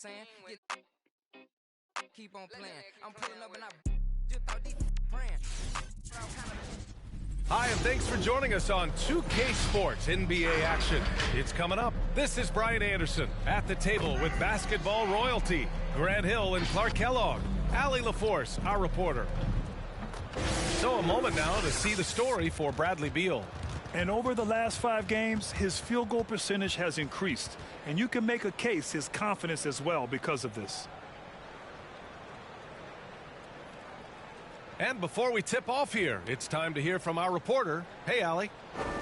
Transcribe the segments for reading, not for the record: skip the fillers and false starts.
saying? Keep on playing. I'm pulling up and I just thought these praying. Hi, and thanks for joining us on 2K Sports NBA action. It's coming up. This is Brian Anderson at the table with basketball royalty, Grant Hill and Clark Kellogg, Allie LaForce, our reporter. So a moment now to see the story for Bradley Beal. And over the last 5 games, his field goal percentage has increased. And you can make a case his confidence as well because of this. And before we tip off here, it's time to hear from our reporter. Hey, Allie.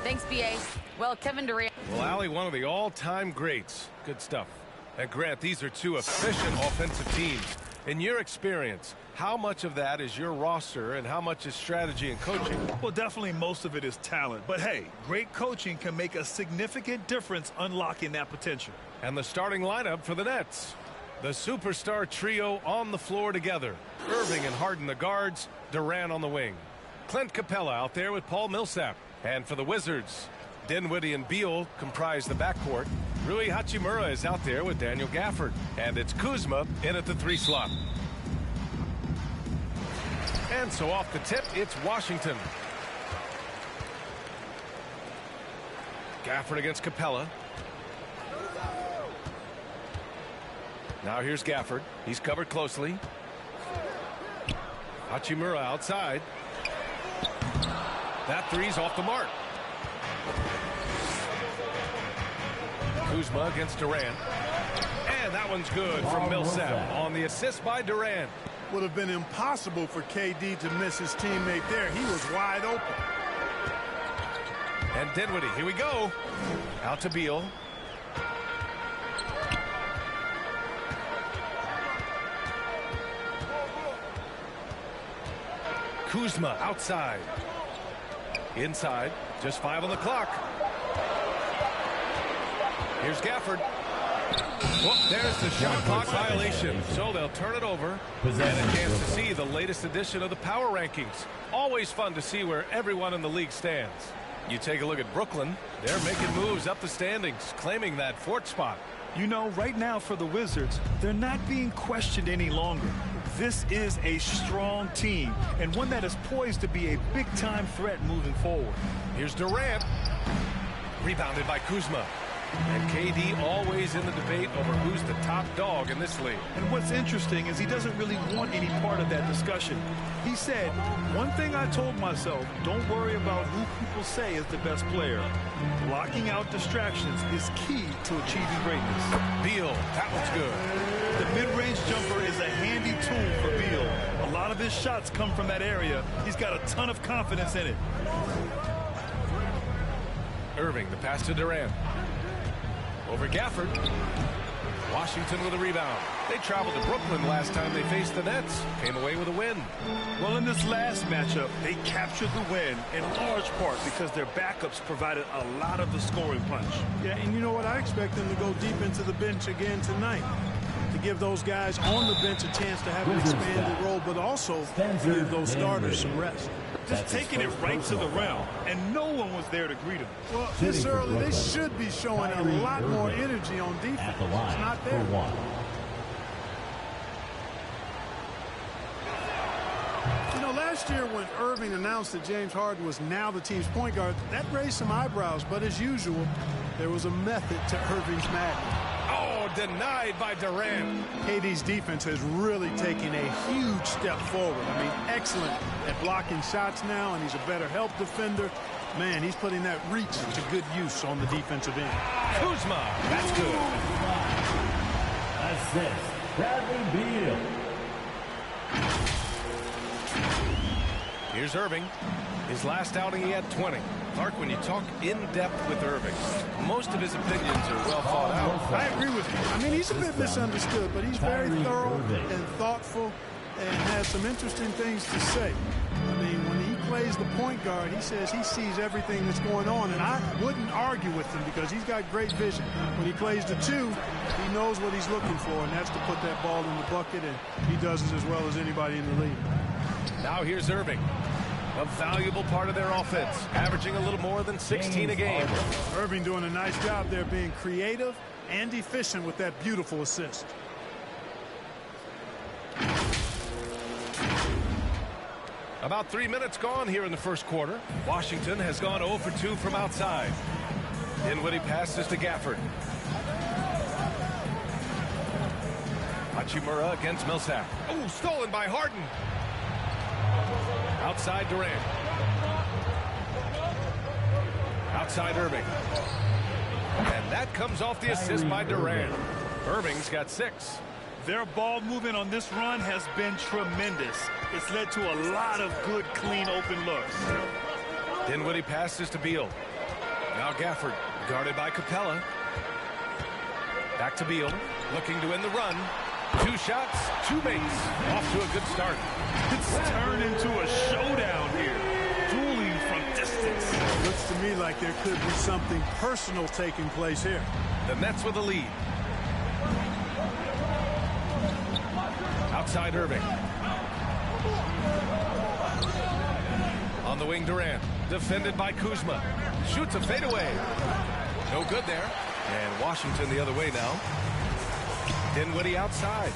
Thanks, B.A. Well, Kevin Durant. Well, Allie, one of the all-time greats. Good stuff. And Grant, these are two efficient offensive teams. In your experience, how much of that is your roster and how much is strategy and coaching? Well, definitely most of it is talent. But hey, great coaching can make a significant difference unlocking that potential. And the starting lineup for the Nets. The superstar trio on the floor together. Irving and Harden the guards, Durant on the wing. Clint Capella out there with Paul Millsap. And for the Wizards, Dinwiddie and Beal comprise the backcourt. Rui Hachimura is out there with Daniel Gafford. And it's Kuzma in at the 3 slot. And so off the tip, it's Washington. Gafford against Capella. Now here's Gafford. He's covered closely. Hachimura outside. That three's off the mark. Kuzma against Durant. And that one's good from Millsap on the assist by Durant. Would have been impossible for KD to miss his teammate there. He was wide open. And Dinwiddie, here we go. Out to Beal. Kuzma outside. Inside. Just 5 on the clock. Here's Gafford. Well, there's the shot clock violation. So they'll turn it over. And a chance to see the latest edition of the power rankings. Always fun to see where everyone in the league stands. You take a look at Brooklyn. They're making moves up the standings, claiming that 4th spot. You know, right now for the Wizards, they're not being questioned any longer. This is a strong team and one that is poised to be a big-time threat moving forward. Here's Durant. Rebounded by Kuzma. And KD always in the debate over who's the top dog in this league. And what's interesting is he doesn't really want any part of that discussion. He said, one thing I told myself, don't worry about who people say is the best player. Blocking out distractions is key to achieving greatness. Beal, that one's good. The mid-range jumper is a handy tool for Beal. A lot of his shots come from that area. He's got a ton of confidence in it. Irving, the pass to Durant. Over Gafford. Washington with a rebound. They traveled to Brooklyn last time they faced the Nets. Came away with a win. Well, in this last matchup, they captured the win in large part because their backups provided a lot of the scoring punch. Yeah, and you know what? I expect them to go deep into the bench again tonight to give those guys on the bench a chance to have an expanded role, but also give those starters some rest. Just taking it right to the rim, and no one was there to greet him. Well, this early, they should be showing a lot more energy on defense. It's not there. You know, last year when Irving announced that James Harden was now the team's point guard, that raised some eyebrows, but as usual, there was a method to Irving's madness. Oh, denied by Durant. KD's defense has really taken a huge step forward. I mean, excellent at blocking shots now, and he's a better help defender. Man, he's putting that reach to good use on the defensive end. Kuzma, that's good. Assist, Bradley Beal. Here's Irving. His last outing, he had 20. Clark, when you talk in-depth with Irving, most of his opinions are well thought out. I agree with you. I mean, he's a bit misunderstood, but he's very thorough and thoughtful and has some interesting things to say. I mean, when he plays the point guard, he says he sees everything that's going on, and I wouldn't argue with him because he's got great vision. When he plays the 2, he knows what he's looking for, and that's to put that ball in the bucket, and he does it as well as anybody in the league. Now here's Irving. A valuable part of their offense, averaging a little more than 16 a game. Irving doing a nice job there being creative and efficient with that beautiful assist. About 3 minutes gone here in the first quarter. Washington has gone 0 for 2 from outside. Dinwiddie passes to Gafford. Hachimura against Millsap. Oh, stolen by Harden. Outside Durant. Outside Irving. And that comes off the assist by Durant. Irving's got 6. Their ball movement on this run has been tremendous. It's led to a lot of good, clean, open looks. Dinwiddie passes to Beal. Now Gafford, guarded by Capella. Back to Beal, looking to win the run. 2 shots, 2 makes. Off to a good start. It's turned into a showdown here. Dueling from distance. Looks to me like there could be something personal taking place here. The Nets with the lead. Outside Irving. On the wing, Durant. Defended by Kuzma. Shoots a fadeaway. No good there. And Washington the other way now. Dinwiddie outside.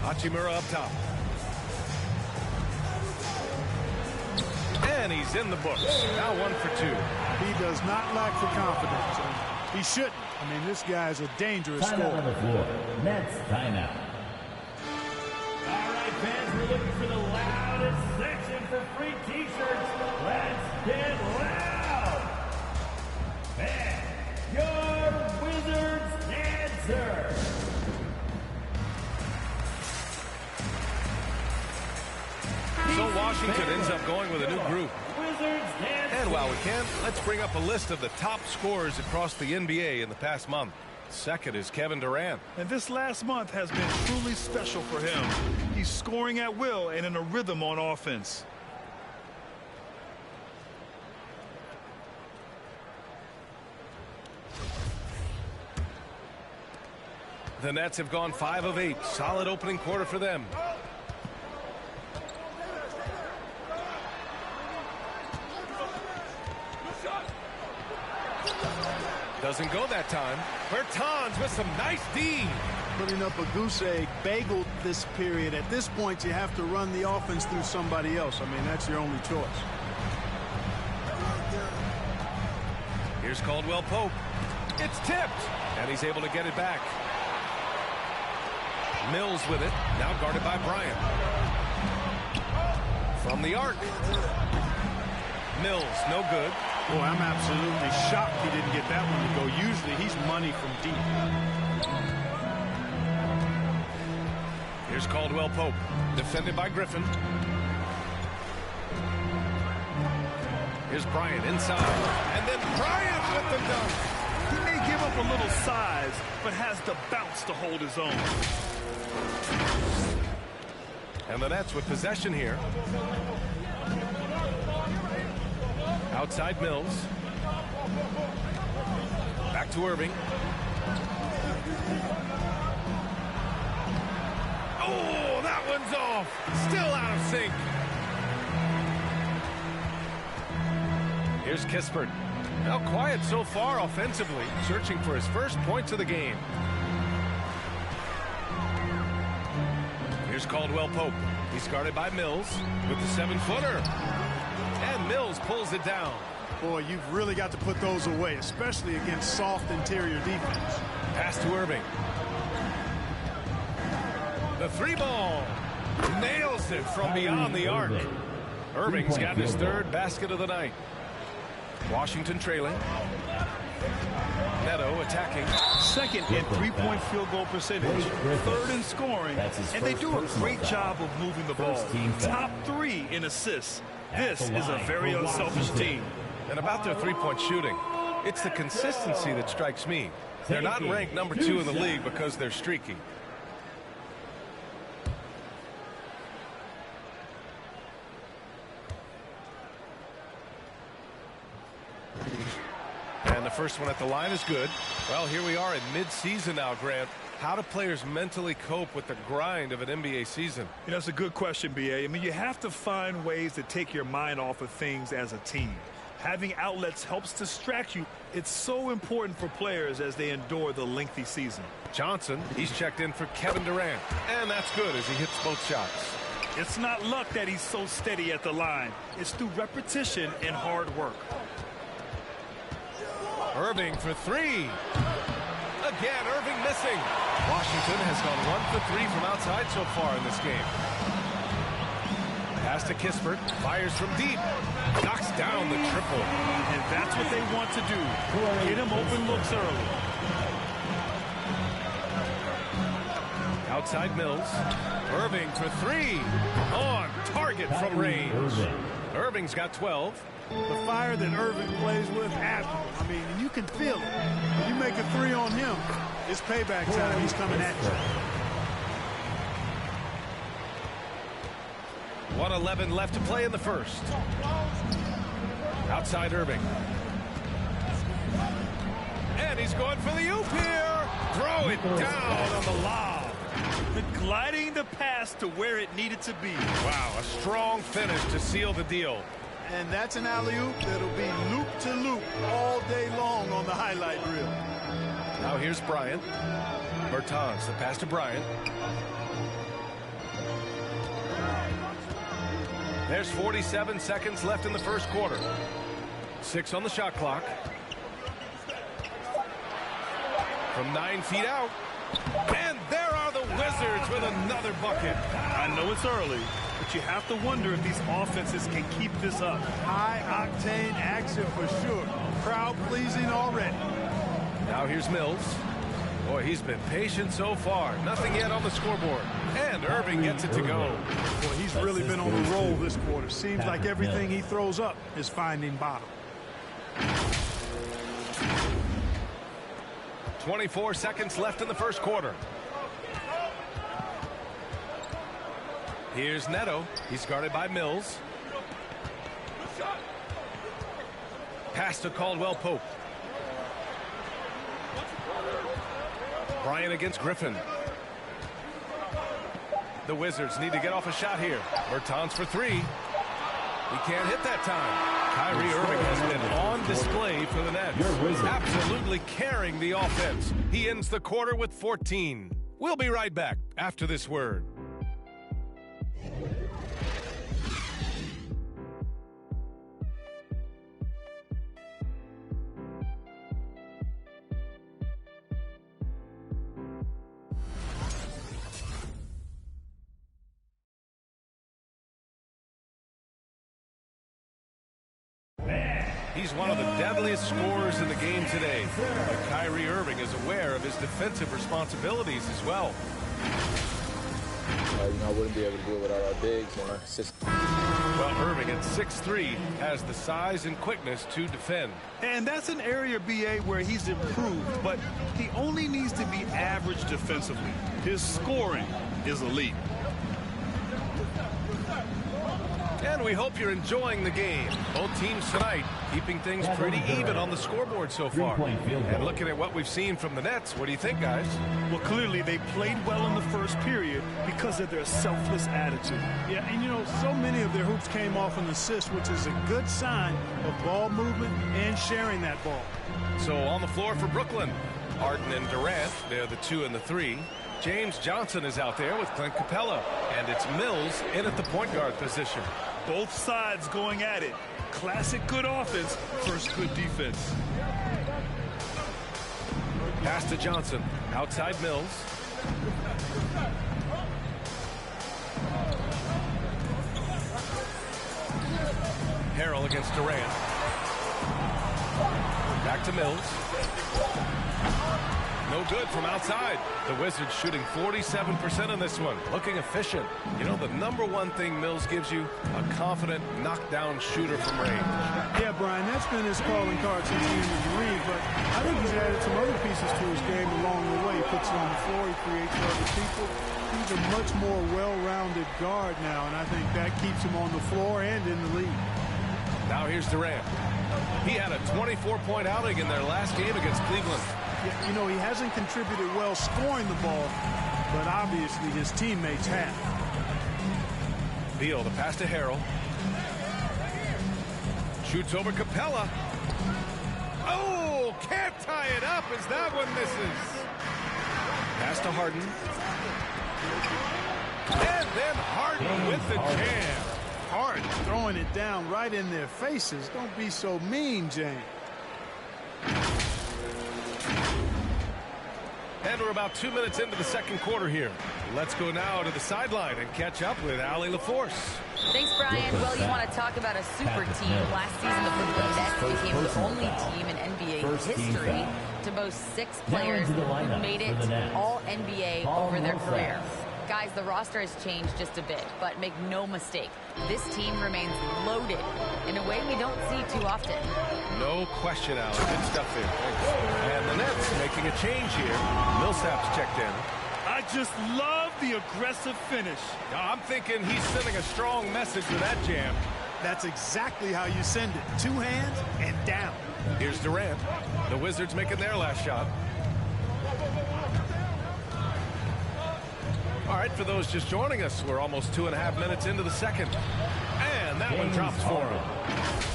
Hachimura up top. And he's in the books. Now 1 for 2. He does not lack for confidence. And he shouldn't. I mean, this guy's a dangerous Timeout scorer. on the floor. Nets timeout. All right, fans, we're looking for the loudest section for free T-shirts. Let's get loud. And your Wizards answer. So Washington ends up going with a new group. Wizards answer. And while we can, let's bring up a list of the top scorers across the NBA in the past month. Second is Kevin Durant. And this last month has been truly special for him. He's scoring at will and in a rhythm on offense. The Nets have gone 5 of 8. Solid opening quarter for them. Doesn't go that time. Bertans with some nice D. Putting up a goose egg, bageled this period. At this point, you have to run the offense through somebody else. I mean, that's your only choice. Here's Caldwell Pope. It's tipped. And he's able to get it back. Mills with it. Now guarded by Bryant. From the arc. Mills, no good. Boy, I'm absolutely shocked he didn't get that one to go. Usually he's money from deep. Here's Caldwell Pope, defended by Griffin. Here's Bryant inside. And then Bryant with the dunk. He may give up a little size, but has the bounce to hold his own. And the Nets with possession here. Outside Mills. Back to Irving. Oh, that one's off. Still out of sync. Here's Kispert. Now quiet so far offensively, searching for his first points of the game. Here's Caldwell Pope. He's guarded by Mills with the 7-footer. And Mills pulls it down. Boy, you've really got to put those away, especially against soft interior defense. Pass to Irving. The 3-ball. Nails it from beyond the arc. Irving's got his 3rd basket of the night. Washington trailing. Neto attacking. 2nd in three-point field goal percentage. 3rd in scoring. And they do a great job of moving the ball. Top 3 in assists. This is a very unselfish team. And about their 3-point shooting, it's the consistency that strikes me. They're not ranked number 2 in the league because they're streaky. And the first one at the line is good. Well, here we are in mid-season now, Grant. How do players mentally cope with the grind of an NBA season? You know, that's a good question, B.A. I mean, you have to find ways to take your mind off of things as a team. Having outlets helps distract you. It's so important for players as they endure the lengthy season. Johnson, he's checked in for Kevin Durant. And that's good as he hits both shots. It's not luck that he's so steady at the line. It's through repetition and hard work. Irving for three. Again, Irving missing. Washington has gone 1 for 3 from outside so far in this game. Pass to Kispert, fires from deep, knocks down the triple. And that's what they want to do. Get him open looks early. Outside Mills. Irving for three. On target from range. Irving's got 12. The fire that Irving plays with, admirable. I mean, you can feel it. When you make a three on him, it's payback time. He's coming at you. 1:11 left to play in the first. Outside Irving. And he's going for the oop here. Throw it down on the lob. Gliding the pass to where it needed to be. Wow, a strong finish to seal the deal. And that's an alley-oop that'll be loop-to-loop all day long on the highlight reel. Now here's Bryant. Bertans, the pass to Bryant. There's 47 seconds left in the first quarter. 6 on the shot clock. From 9 feet out. And there are the Wizards with another bucket. I know it's early, but you have to wonder if these offenses can keep this up. High-octane action for sure. Crowd-pleasing already. Now here's Mills. Boy, he's been patient so far. Nothing yet on the scoreboard. And Irving gets it to go. Boy, he's really been on a roll this quarter. Seems like everything he throws up is finding bottom. 24 seconds left in the first quarter. Here's Neto. He's guarded by Mills. Pass to Caldwell Pope. Bryant against Griffin. The Wizards need to get off a shot here. Bertans for three. He can't hit that time. Kyrie Irving has been on display for the Nets. Absolutely carrying the offense. He ends the quarter with 14. We'll be right back after this word. He's one of the deadliest scorers in the game today. But Kyrie Irving is aware of his defensive responsibilities as well. I wouldn't be able to do it without our bigs and our consistency. Well, Irving at 6'3" has the size and quickness to defend. And that's an area, BA, where he's improved, but he only needs to be average defensively. His scoring is elite. And we hope you're enjoying the game. Both teams tonight keeping things pretty even on the scoreboard so far. And looking at what we've seen from the Nets, what do you think, guys? Well, clearly they played well in the first period because of their selfless attitude. Yeah, and you know, so many of their hoops came off an assist, which is a good sign of ball movement and sharing that ball. So on the floor for Brooklyn, Harden and Durant, they're the 2 and the 3. James Johnson is out there with Clint Capella, and it's Mills in at the point guard position. Both sides going at it. Classic good offense versus good defense. Pass to Johnson. Outside Mills. Harrell against Durant. Back to Mills. No good from outside. The Wizards shooting 47% in this one. Looking efficient. You know, the #1 thing Mills gives you, a confident knockdown shooter from range. Yeah, Brian, that's been his calling card since he entered the league, but I think he's added some other pieces to his game along the way. He puts it on the floor, he creates for other people. He's a much more well-rounded guard now, and I think that keeps him on the floor and in the league. Now here's Durant. He had a 24-point outing in their last game against Cleveland. Yeah, you know, he hasn't contributed well scoring the ball, but obviously his teammates have. Beal, the pass to Harrell. Shoots over Capella. Oh, can't tie it up as that one misses. Pass to Harden. And then Harden with the jam. Harden throwing it down right in their faces. Don't be so mean, James. And we're about 2 minutes into the second quarter here. Let's go now to the sideline and catch up with Allie LaForce. Thanks, Brian. Well, you want to talk about a super team. Last season, the Brooklyn Nets became the only team in NBA history to boast 6 players who made it all NBA over their career. Guys, the roster has changed just a bit, but make no mistake, this team remains loaded in a way we don't see too often. No question, Allie. Good stuff there. Thanks. And the Nets making a change here. Millsap's checked in. I just love the aggressive finish. Now, I'm thinking he's sending a strong message with that jam. That's exactly how you send it. 2 hands and down. Here's Durant. The Wizards making their last shot. All right, for those just joining us, we're almost 2.5 minutes into the second. And that one drops for him.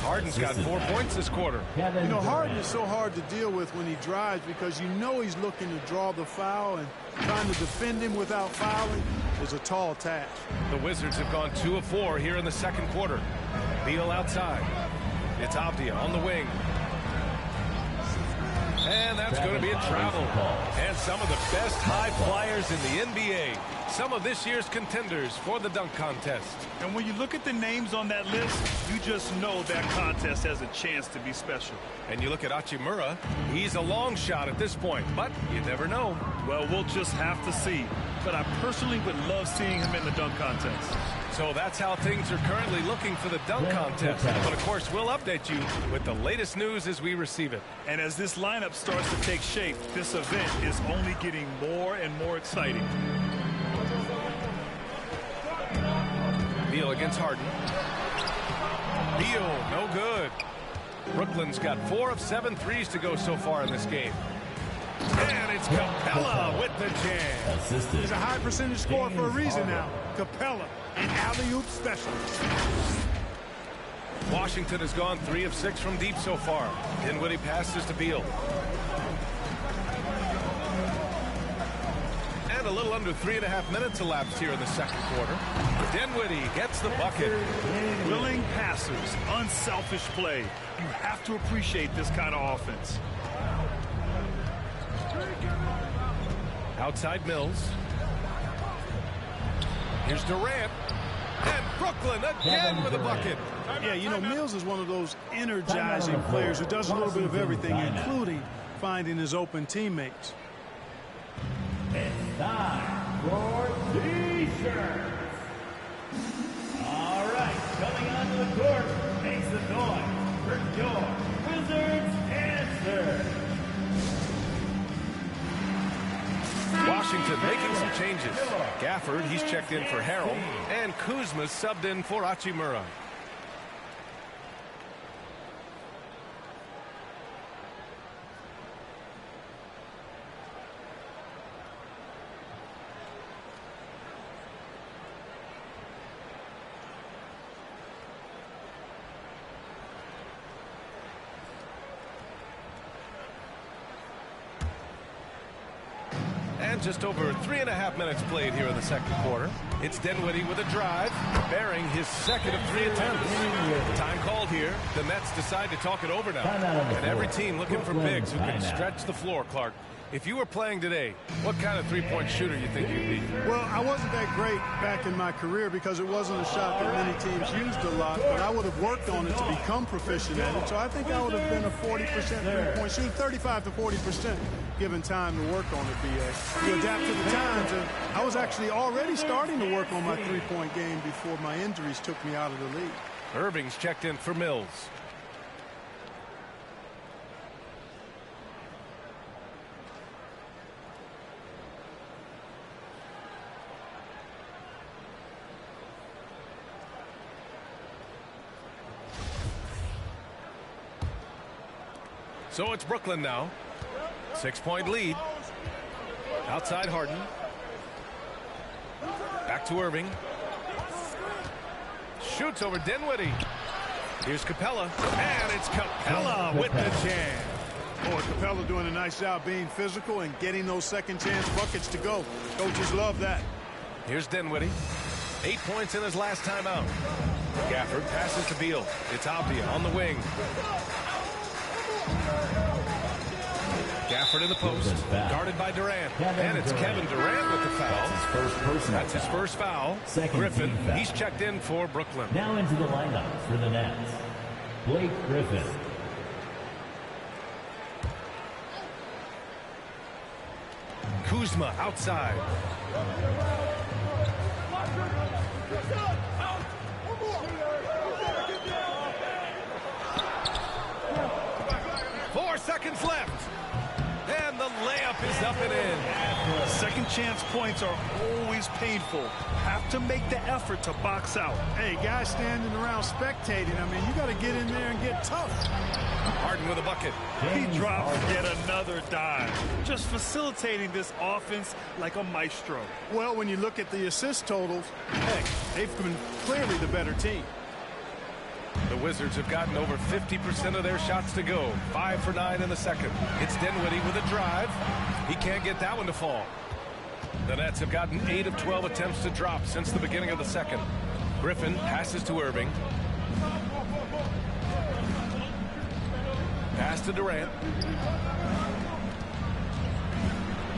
Harden's got 4 points this quarter. You know, Harden is so hard to deal with when he drives because you know he's looking to draw the foul, and trying to defend him without fouling is a tall task. The Wizards have gone 2 of 4 here in the second quarter. Beal outside. It's Avdia on the wing. And that's going to be a travel. And some of the best high flyers in the NBA. Some of this year's contenders for the dunk contest. And when you look at the names on that list, you just know that contest has a chance to be special. And you look at Hachimura, he's a long shot at this point, but you never know. Well, we'll just have to see. But I personally would love seeing him in the dunk contest. So that's how things are currently looking for the dunk contest. But, of course, we'll update you with the latest news as we receive it. And as this lineup starts to take shape, this event is only getting more and more exciting. Beal against Harden. Beal, no good. Brooklyn's got 4 of 7 threes to go so far in this game. And it's Capella with the jam. He's a high percentage scorer for a reason now. Capella, an alley-oop specialist. Washington has gone 3 of 6 from deep so far. Dinwiddie passes to Beal. And a little under 3.5 minutes elapsed here in the second quarter. Dinwiddie gets the bucket. Willing passers, unselfish play. You have to appreciate this kind of offense. Outside Mills. Here's Durant. And Brooklyn again with a bucket. Yeah, you know, Mills is one of those energizing players who does a little bit of everything, including finding his open teammates. It's time for T-shirts. All right, coming onto the court makes the noise for your Wizards answer. Washington making some changes. Gafford, he's checked in for Harrell. And Kuzma's subbed in for Hachimura. And just over 3.5 minutes played here in the second quarter. It's Dinwiddie with a drive, bearing his second of 3 attempts. Time called here. The Nets decide to talk it over now. And every team looking for bigs who can stretch the floor, Clark. If you were playing today, what kind of three-point shooter you think you'd be? Well, I wasn't that great back in my career because it wasn't a shot that many teams used a lot, but I would have worked on it to become proficient at it. So I think I would have been a 40% three-point shooter, 35 to 40%, given time to work on it, BA. To adapt to the times, and I was actually already starting to work on my three-point game before my injuries took me out of the league. Irving's checked in for Mills. So it's Brooklyn now. 6-point lead. Outside Harden. Back to Irving. Shoots over Dinwiddie. Here's Capella, and it's Capella with the jam. Boy, Capella doing a nice job being physical and getting those second chance buckets to go. Coaches love that. Here's Dinwiddie. 8 points in his last time out. Gafford passes to Beal. It's Avdia on the wing. Gafford in the post, guarded by Durant. And it's Kevin Durant with the foul. That's his first foul. Griffin, he's checked in for Brooklyn. Now into the lineup for the Nets. Blake Griffin. Kuzma outside. Four seconds left. And the layup is up and in. Second chance points are always painful. Have to make the effort to box out. Hey, guys standing around spectating, I mean, you got to get in there and get tough. Harden with a bucket. He drops yet another dime. Just facilitating this offense like a maestro. Well, when you look at the assist totals, heck, they've been clearly the better team. The Wizards have gotten over 50% of their shots to go. 5 for 9 in the second. It's Dinwiddie with a drive. He can't get that one to fall. The Nets have gotten 8 of 12 attempts to drop since the beginning of the second. Griffin passes to Irving. Pass to Durant.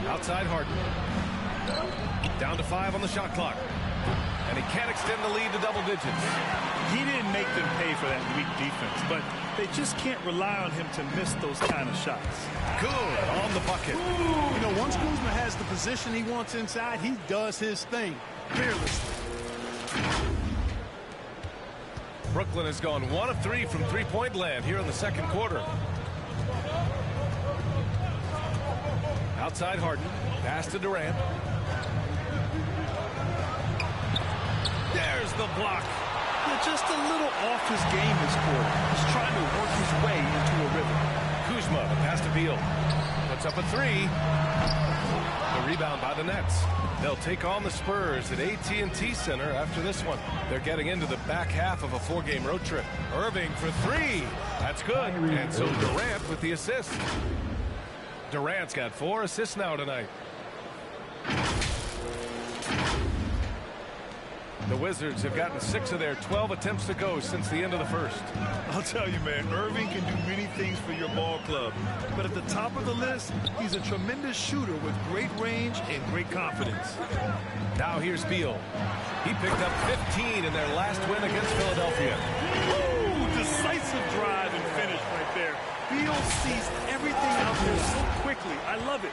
Outside Harden. Down to 5 on the shot clock. And he can't extend the lead to double digits. He didn't make them pay for that weak defense, but they just can't rely on him to miss those kind of shots. Good on the bucket. You know, once Kuzma has the position he wants inside, he does his thing fearlessly. Brooklyn has gone 1 of 3 from three-point land here in the second quarter. Outside Harden. Pass to Durant. There's the block. Yeah, just a little off his game this quarter. He's trying to work his way into a rhythm. Kuzma, the pass to Beal. Puts up a 3. The rebound by the Nets. They'll take on the Spurs at AT&T Center after this one. They're getting into the back half of a 4-game road trip. Irving for 3. That's good. And so Durant with the assist. Durant's got 4 assists now tonight. The Wizards have gotten 6 of their 12 attempts to go since the end of the first. I'll tell you, man, Irving can do many things for your ball club. But at the top of the list, he's a tremendous shooter with great range and great confidence. Now here's Beal. He picked up 15 in their last win against Philadelphia. Woo! Decisive drive and finish right there. Beal sees everything out there so quickly. I love it.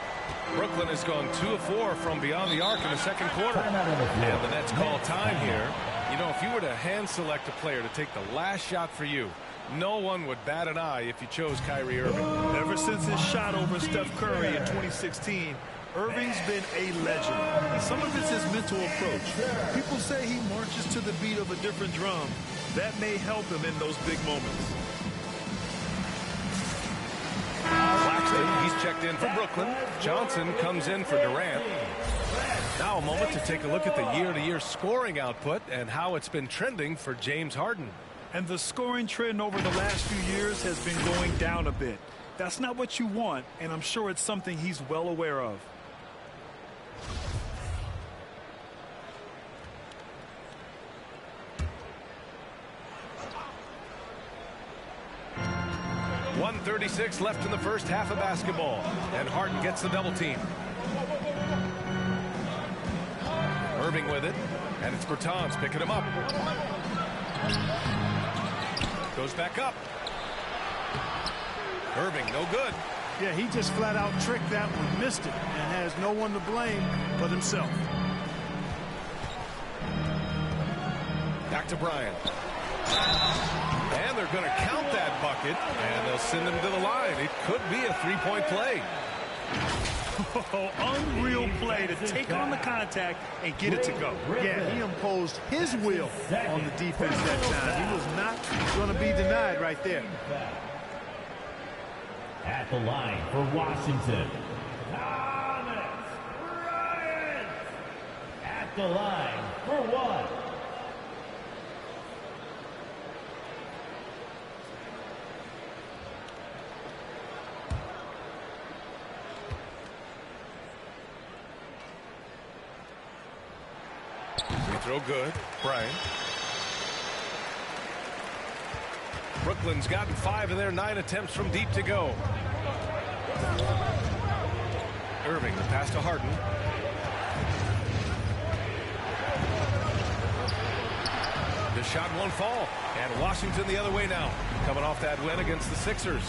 Brooklyn has gone 2 of 4 from beyond the arc in the second quarter. And the Nets call time here. You know, if you were to hand select a player to take the last shot for you, no one would bat an eye if you chose Kyrie Irving. Ever since his shot over Steph Curry in 2016, Irving's been a legend. And some of it's his mental approach. People say he marches to the beat of a different drum. That may help him in those big moments. He's checked in for Brooklyn. Johnson comes in for Durant. Now a moment to take a look at the year-to-year scoring output and how it's been trending for James Harden. And the scoring trend over the last few years has been going down a bit. That's not what you want, and I'm sure it's something he's well aware of. .136 left in the first half of basketball, and Harden gets the double team. Irving with it, and it's Bertans picking him up. Goes back up. Irving, no good. Yeah, he just flat out tricked that one, missed it, and has no one to blame but himself. Back to Bryant. And they're going to count that bucket, and they'll send him to the line. It could be a three-point play. Unreal play to take on the contact and get it to go. Yeah, he imposed his will on the defense that time. He was not going to be denied right there. At the line for Washington, Thomas Bryant. At the line for one. throw good. Bryant. Brooklyn's gotten 5 of their 9 attempts from deep to go. Irving, the pass to Harden. The shot won't fall. And Washington the other way now. Coming off that win against the Sixers.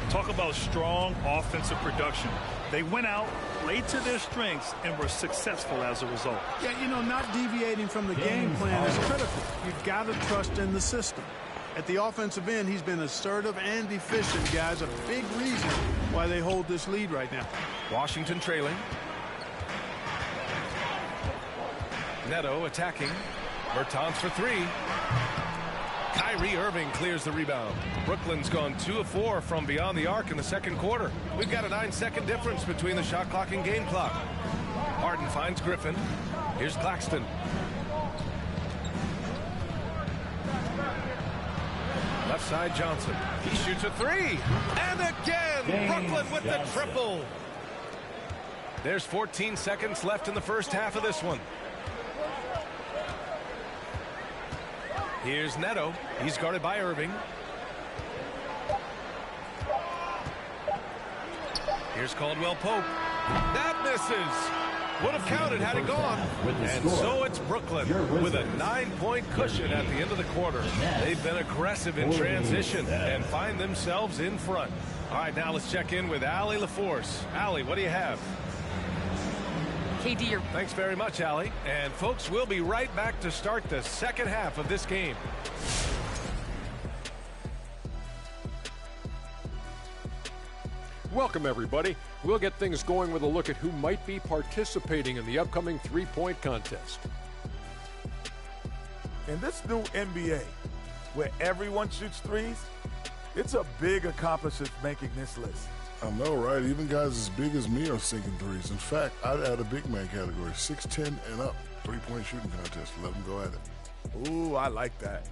Talk about strong offensive production. They went out, played to their strengths, and were successful as a result. Yeah, you know, not deviating from the game plan is critical. You've got to trust in the system. At the offensive end, he's been assertive and efficient, guys. A big reason why they hold this lead right now. Washington trailing. Neto attacking. Bertans for 3. Kyrie Irving clears the rebound. Brooklyn's gone 2 of 4 from beyond the arc in the second quarter. We've got a 9-second difference between the shot clock and game clock. Harden finds Griffin. Here's Claxton. Left side Johnson. He shoots a 3. And again, Brooklyn with the triple. There's 14 seconds left in the first half of this one. Here's Neto. He's guarded by Irving. Here's Caldwell Pope. That misses. Would have counted had it gone. And so it's Brooklyn with a 9-point cushion at the end of the quarter. They've been aggressive in transition and find themselves in front. All right, now let's check in with Allie LaForce. Allie, what do you have? KD, thanks very much, Allie. And folks, we'll be right back to start the second half of this game. Welcome, everybody. We'll get things going with a look at who might be participating in the upcoming three-point contest. In this new NBA, where everyone shoots threes, it's a big accomplishment making this list. I know, right? Even guys as big as me are sinking threes. In fact, I'd add a big man category, 6'10" and up, three-point shooting contest. Let them go at it. Ooh, I like that.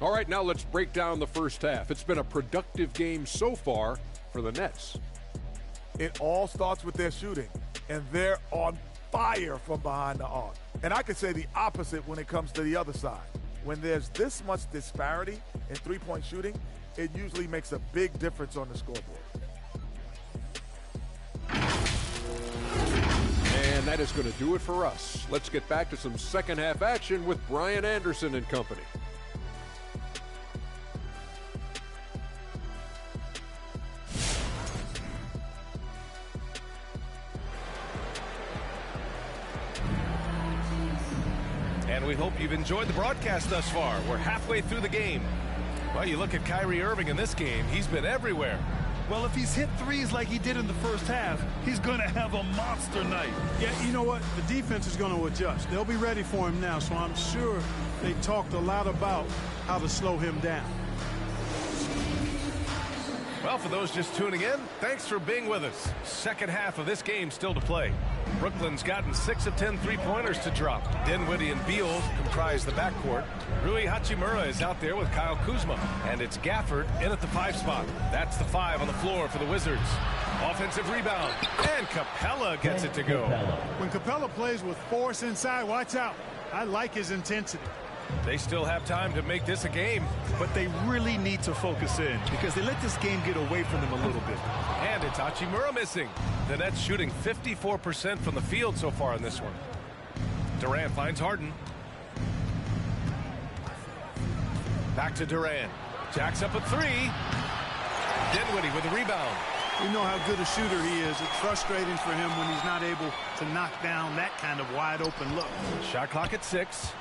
All right, now let's break down the first half. It's been a productive game so far for the Nets. It all starts with their shooting, and they're on fire from behind the arc. And I could say the opposite when it comes to the other side. When there's this much disparity in three-point shooting, it usually makes a big difference on the scoreboard. And that is going to do it for us. Let's get back to some second half action with Brian Anderson and company. And we hope you've enjoyed the broadcast thus far. We're halfway through the game. Well, you look at Kyrie Irving in this game, he's been everywhere. Well, if he's hit threes like he did in the first half, he's going to have a monster night. Yeah, you know what? The defense is going to adjust. They'll be ready for him now, so I'm sure they talked a lot about how to slow him down. Well, for those just tuning in, thanks for being with us. Second half of this game still to play. Brooklyn's gotten 6 of 10 three-pointers to drop. Dinwiddie and Beal comprise the backcourt. Rui Hachimura is out there with Kyle Kuzma. And it's Gafford in at the 5 spot. That's the 5 on the floor for the Wizards. Offensive rebound. And Capella gets it to go. When Capella plays with force inside, watch out. I like his intensity. They still have time to make this a game. But they really need to focus in because they let this game get away from them a little bit. And it's Hachimura missing. The Nets shooting 54% from the field so far in this one. Durant finds Harden. Back to Durant. Jacks up a 3. Dinwiddie with the rebound. We know how good a shooter he is. It's frustrating for him when he's not able to knock down that kind of wide open look. Shot clock at 6.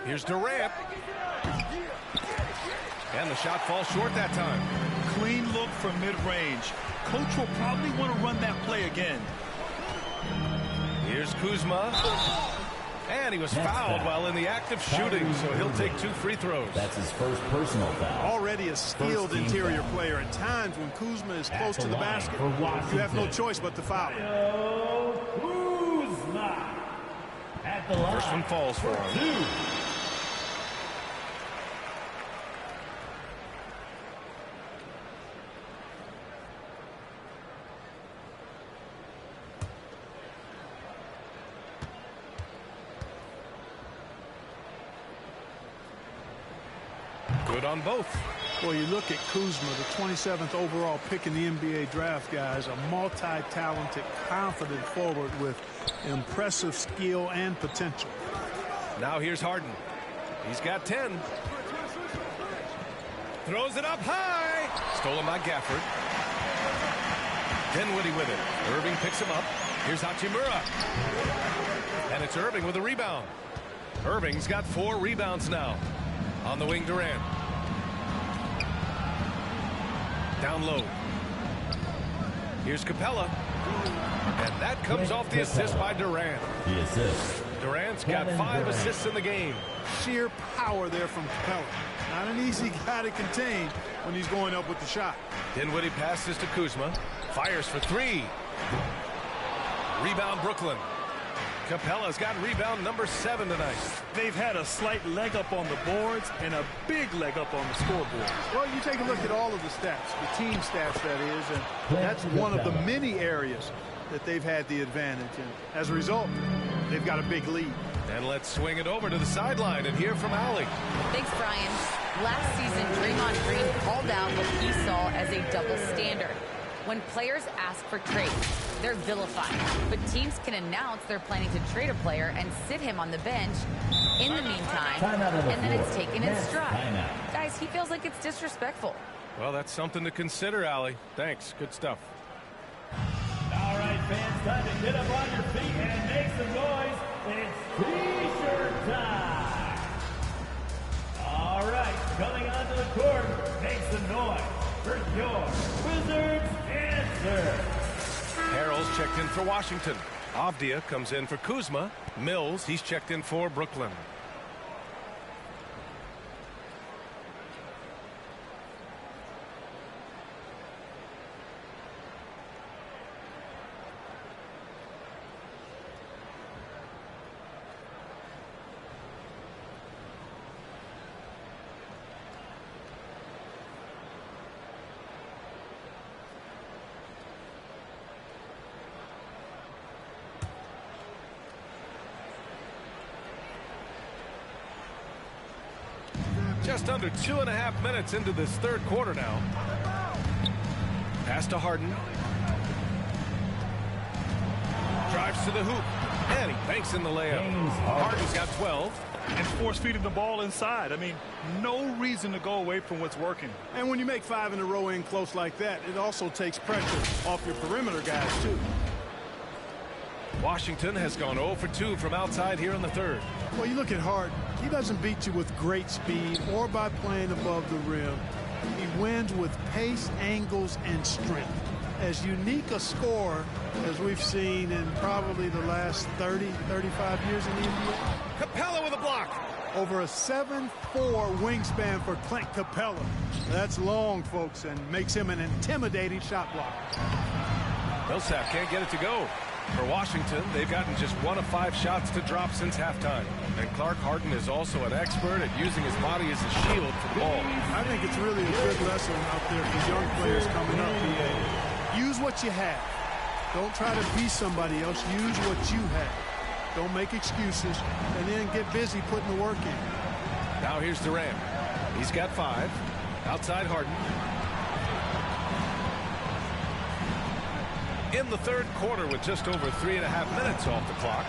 Here's Durant. And the shot falls short that time. Clean look from mid-range. Coach will probably want to run that play again. Here's Kuzma. And he was fouled while in the act of shooting, so he'll take 2 free throws. That's his first personal foul. Already a skilled interior player. At times when Kuzma is close to the basket, you have no choice but to foul. Kuzma at the line. First one falls for him. 2. Good on both. Well, you look at Kuzma, the 27th overall pick in the NBA draft, guys, a multi-talented, confident forward with impressive skill and potential. Now here's Harden. He's got 10. Throws it up high. Stolen by Gafford. Dinwiddie with it. Irving picks him up. Here's Hachimura. And it's Irving with a rebound. Irving's got 4 rebounds now. On the wing, Durant. Down low. Here's Capella. And that comes off the assist by Durant. The assist. Durant's got 5 assists in the game. Sheer power there from Capella. Not an easy guy to contain when he's going up with the shot. Dinwiddie passes to Kuzma. Fires for 3. Rebound Brooklyn. Capella's got rebound number 7 tonight. They've had a slight leg up on the boards and a big leg up on the scoreboard. Well, you take a look at all of the stats, the team stats, that is, and that's one of the many areas that they've had the advantage. And as a result, they've got a big lead. And let's swing it over to the sideline and hear from Allie. Thanks, Brian. Last season, Draymond Green called out what he saw as a double standard. When players ask for trades, they're vilified. But teams can announce they're planning to trade a player and sit him on the bench in the meantime, and then it's taken in stride. Guys, he feels like it's disrespectful. Well, that's something to consider, Allie. Thanks. Good stuff. All right, fans, time to get up on your feet and make some noise. It's T-shirt time. All right, coming onto the court, make some noise for your Wizards answer. Harrell's checked in for Washington. Avdia comes in for Kuzma. Mills, he's checked in for Brooklyn. Just under 2.5 minutes into this third quarter now. Pass to Harden. Drives to the hoop. And he banks in the layup. Harden's got 12. And force-feeding the ball inside. I mean, no reason to go away from what's working. And when you make 5 in a row in close like that, it also takes pressure off your perimeter guys, too. Washington has gone 0 for 2 from outside here in the third. Well, you look at Harden. He doesn't beat you with great speed or by playing above the rim. He wins with pace, angles, and strength. As unique a scorer as we've seen in probably the last 30, 35 years in the NBA. Capella with a block. Over a 7'4" wingspan for Clint Capella. That's long, folks, and makes him an intimidating shot blocker. Millsap can't get it to go. For Washington, they've gotten just 1 of 5 shots to drop since halftime. And Clark Harden is also an expert at using his body as a shield for the ball. I think it's really a good lesson out there for young players coming up. Use what you have. Don't try to be somebody else. Use what you have. Don't make excuses. And then get busy putting the work in. Now here's Durant. He's got 5. Outside Harden. In the third quarter with just over 3.5 minutes off the clock.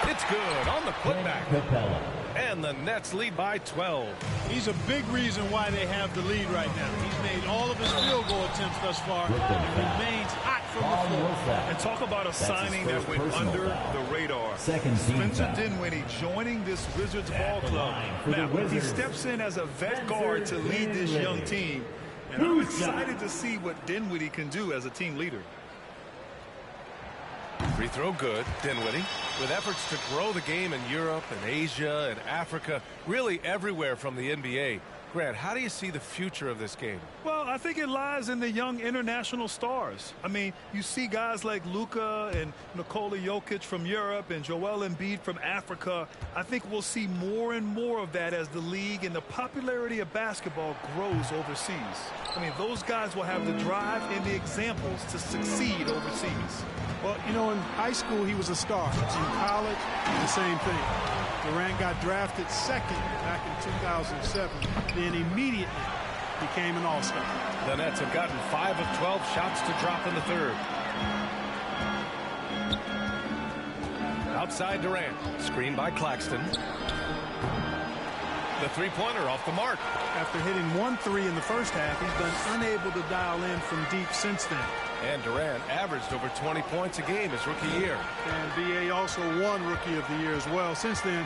It's good on the putback. And the Nets lead by 12. He's a big reason why they have the lead right now. He's made all of his field goal attempts thus far and remains hot from the floor. And talk about a signing that went under the radar. Spencer Dinwiddie joining this Wizards ball club. Now, he steps in as a vet guard to lead this young team. And I'm excited to see what Dinwiddie can do as a team leader. Free throw good, Dinwiddie. With efforts to grow the game in Europe and Asia and Africa, really everywhere from the NBA. Grant, how do you see the future of this game? Well, I think it lies in the young international stars. I mean, you see guys like Luka and Nikola Jokic from Europe and Joel Embiid from Africa. I think we'll see more and more of that as the league and the popularity of basketball grows overseas. I mean, those guys will have the drive and the examples to succeed overseas. Well, you know, in high school, he was a star. In college, the same thing. Durant got drafted second back in 2007. then immediately became an all-star. The Nets have gotten 5 of 12 shots to drop in the third. Outside Durant, screened by Claxton. The three-pointer off the mark. After hitting 1 3 in the first half, he's been unable to dial in from deep since then. And Durant averaged over 20 points a game his rookie year. And B.A. also won Rookie of the Year as well. Since then,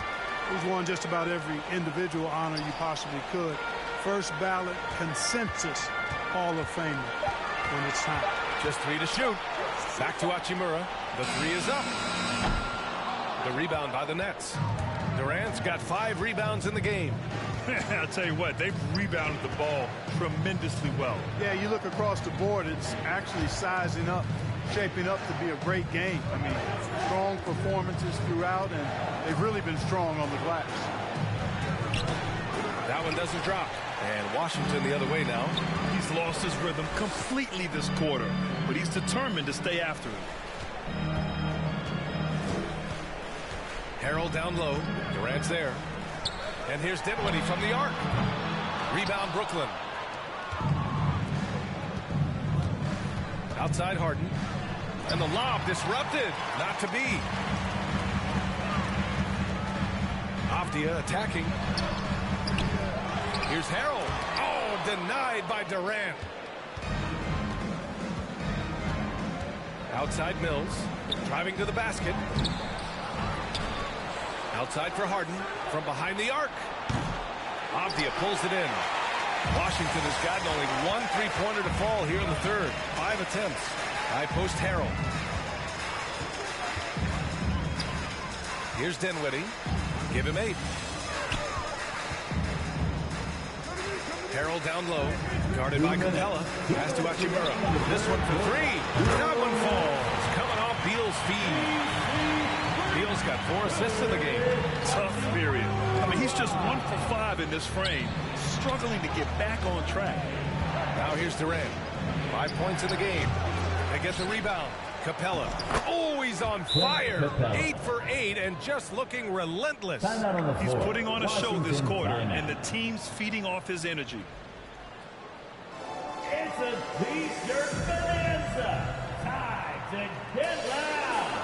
he's won just about every individual honor you possibly could. First ballot consensus Hall of Famer when it's time. Just 3 to shoot. Back to Hachimura. The 3 is up. The rebound by the Nets. Durant's got 5 rebounds in the game. I'll tell you what, they've rebounded the ball tremendously well. Yeah, you look across the board, it's actually sizing up, shaping up to be a great game. I mean, strong performances throughout, and they've really been strong on the glass. That one doesn't drop. And Washington the other way now. He's lost his rhythm completely this quarter, but he's determined to stay after it. Harrell down low. Durant's there. And here's Dinwiddie from the arc. Rebound Brooklyn. Outside Harden. And the lob disrupted. Not to be. Avdia attacking. Here's Harrell. Oh, denied by Durant. Outside Mills. Driving to the basket. Outside for Harden. From behind the arc. Avdia pulls it in. Washington has gotten only 1 3-pointer to fall here in the third. 5 attempts. High post Harrell. Here's Dinwiddie. Give him 8. Harrell down low. Guarded by Capella. Pass to Hachimura. This one for 3. That one falls. Coming off Beal's feed. Beal's got 4 assists in the game. Tough period. I mean, he's just 1 for 5 in this frame. Struggling to get back on track. Now here's Durant. 5 points in the game. They get the rebound. Capella. Oh, he's on fire. 8 for 8 and just looking relentless. He's putting on a show this quarter, and the team's feeding off his energy. It's a T-shirt bonanza. Time to get loud.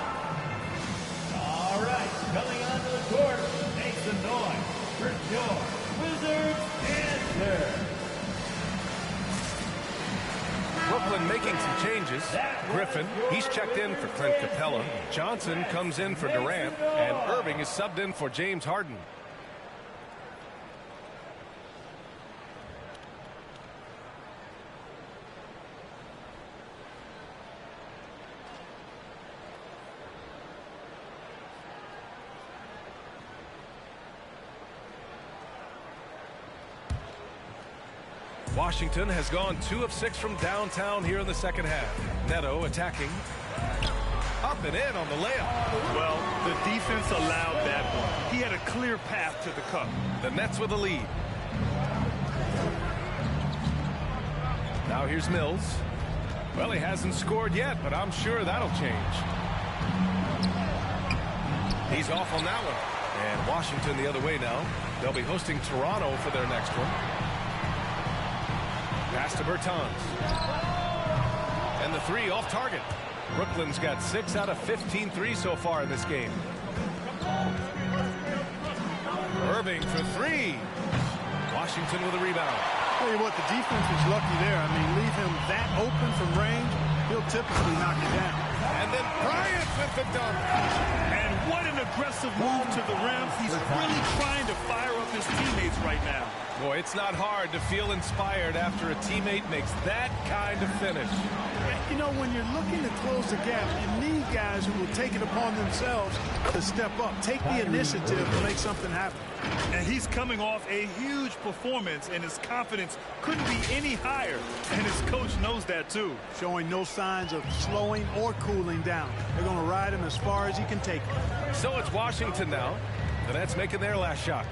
All right, coming onto the court, make some noise for your Wizards answer. Brooklyn making some changes. Griffin, he's checked in for Clint Capella. Johnson comes in for Durant, and Irving is subbed in for James Harden. Washington has gone 2 of 6 from downtown here in the second half. Neto attacking. Up and in on the layup. Well, the defense allowed that one. He had a clear path to the cup. The Nets with the lead. Now here's Mills. Well, he hasn't scored yet, but I'm sure that'll change. He's off on that one. And Washington the other way now. They'll be hosting Toronto for their next one. Pass to Bertans. And the 3 off target. Brooklyn's got 6 out of 15 threes so far in this game. Irving for 3. Washington with a rebound. Tell you what, the defense was lucky there. I mean, leave him that open from range, he'll typically knock it down. And then Bryant with the dunk. And what an aggressive move to the rim. He's really trying to fire up his teammates right now. Boy, it's not hard to feel inspired after a teammate makes that kind of finish. You know, when you're looking to close the gap, you need guys who will take it upon themselves to step up, take the initiative to make something happen. And he's coming off a huge performance, and his confidence couldn't be any higher. And his coach knows that, too. Showing no signs of slowing or cooling down. They're going to ride him as far as he can take him. So it's Washington now. The Nets making their last shot.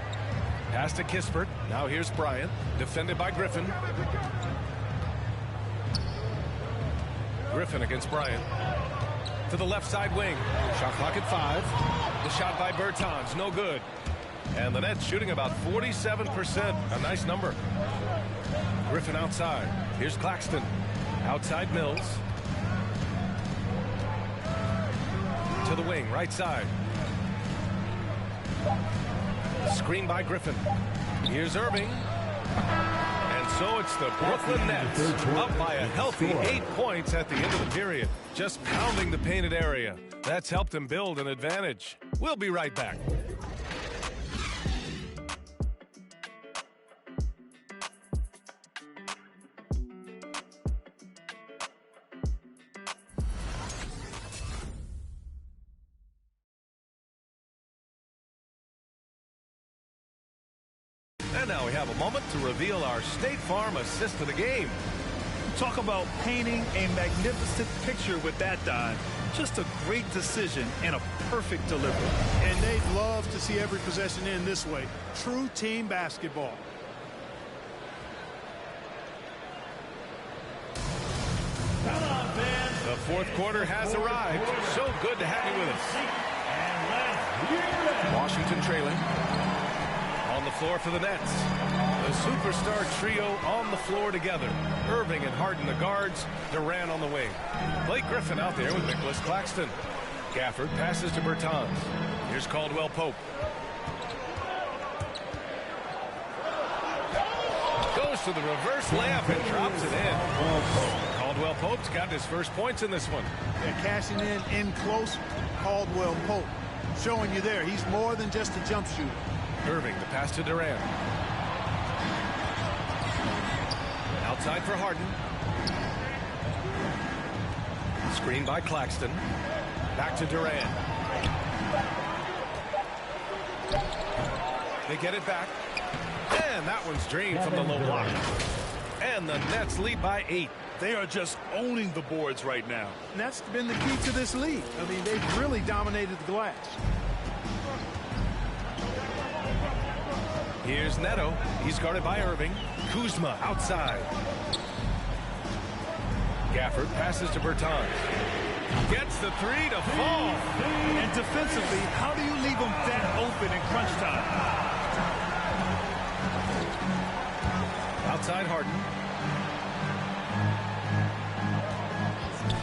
Pass to Kispert. Now here's Bryant. Defended by Griffin. Griffin against Bryant. To the left side wing. Shot clock at 5. The shot by Bertans. No good. And the Nets shooting about 47%. A nice number. Griffin outside. Here's Claxton. Outside Mills. To the wing, right side. Screen by Griffin. Here's Irving. And so it's the Brooklyn Nets up by a healthy 8 points at the end of the period. Just pounding the painted area. That's helped them build an advantage. We'll be right back. And now we have a moment to reveal our State Farm assist of the game. Talk about painting a magnificent picture with that dive. Just a great decision and a perfect delivery. And they'd love to see every possession end this way. True team basketball. Come on, fans. The fourth quarter has arrived. So good to have you with us. And let's hear it. Washington trailing. On the floor for the Nets. The superstar trio on the floor together. Irving and Harden the guards. Durant on the wing. Blake Griffin out there with Nicholas Claxton. Gafford passes to Bertans. Here's Caldwell Pope. Goes to the reverse layup and drops it in. Caldwell Pope's got his first points in this one. They're cashing in close. Caldwell Pope showing you there. He's more than just a jump shooter. Irving, the pass to Durant. Outside for Harden. Screen by Claxton. Back to Durant. They get it back. And that one's drained from the low block. And the Nets lead by 8. They are just owning the boards right now. And that's been the key to this lead. I mean, they've really dominated the glass. Here's Neto. He's guarded by Irving. Kuzma outside. Gafford passes to Bertans. Gets the three to fall. And defensively, how do you leave them that open in crunch time? Outside Harden.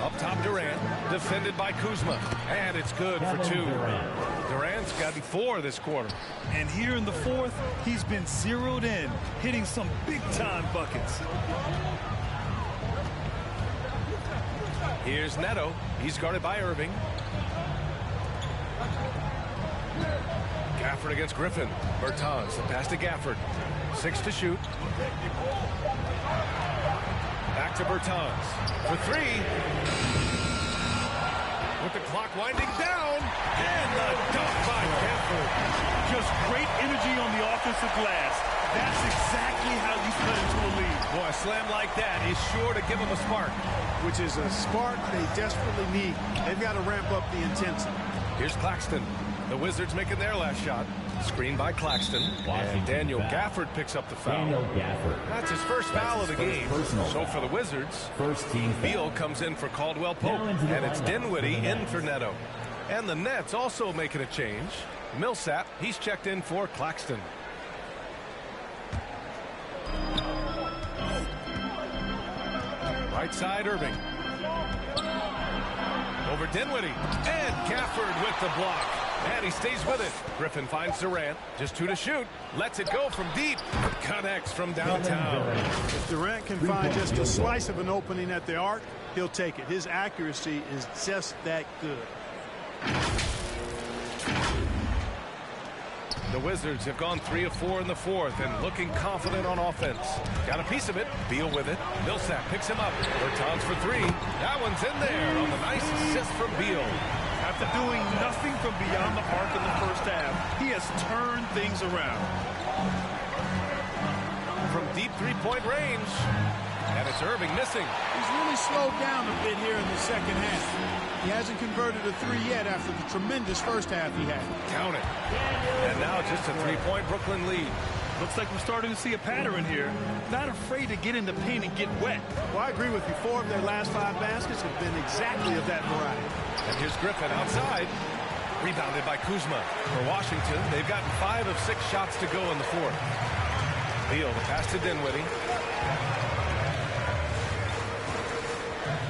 Up top Durant. Defended by Kuzma. And it's good for 2. Durant's got 4 this quarter. And here in the fourth, he's been zeroed in, hitting some big-time buckets. Here's Neto. He's guarded by Irving. Gafford against Griffin. Bertans, the pass to Gafford. 6 to shoot. Back to Bertans. For 3. With the clock winding down. And the dunk by Gafford. Just great energy on the offensive glass. That's exactly how you cut into a lead. Boy, a slam like that is sure to give them a spark. Which is a spark they desperately need. They've got to ramp up the intensity. Here's Claxton. The Wizards making their last shot. Screen by Claxton. And Daniel Gafford picks up the foul. That's his first foul of the game. So for the Wizards, Beal comes in for Caldwell Pope. And it's Dinwiddie in for Neto. And the Nets also making a change. Millsap, he's checked in for Claxton. Right side, Irving. Over Dinwiddie. And Gafford with the block. And he stays with it. Griffin finds Durant. Just 2 to shoot. Lets it go from deep. Connects from downtown. If Durant can find just a slice of an opening at the arc, he'll take it. His accuracy is just that good. The Wizards have gone 3 of 4 in the fourth and looking confident on offense. Got a piece of it. Beal with it. Millsap picks him up. Bertans for 3. That one's in there on the nice assist from Beal. After doing nothing from beyond the arc in the first half, he has turned things around. From deep three-point range. And it's Irving missing. He's really slowed down a bit here in the second half. He hasn't converted a 3 yet after the tremendous first half he had. Count it. And now just a 3-point Brooklyn lead. Looks like we're starting to see a pattern here. Not afraid to get in the paint and get wet. Well, I agree with you. 4 of their last 5 baskets have been exactly of that variety. And here's Griffin outside. Rebounded by Kuzma. For Washington, they've gotten 5 of 6 shots to go in the fourth. Beal, the pass to Dinwiddie.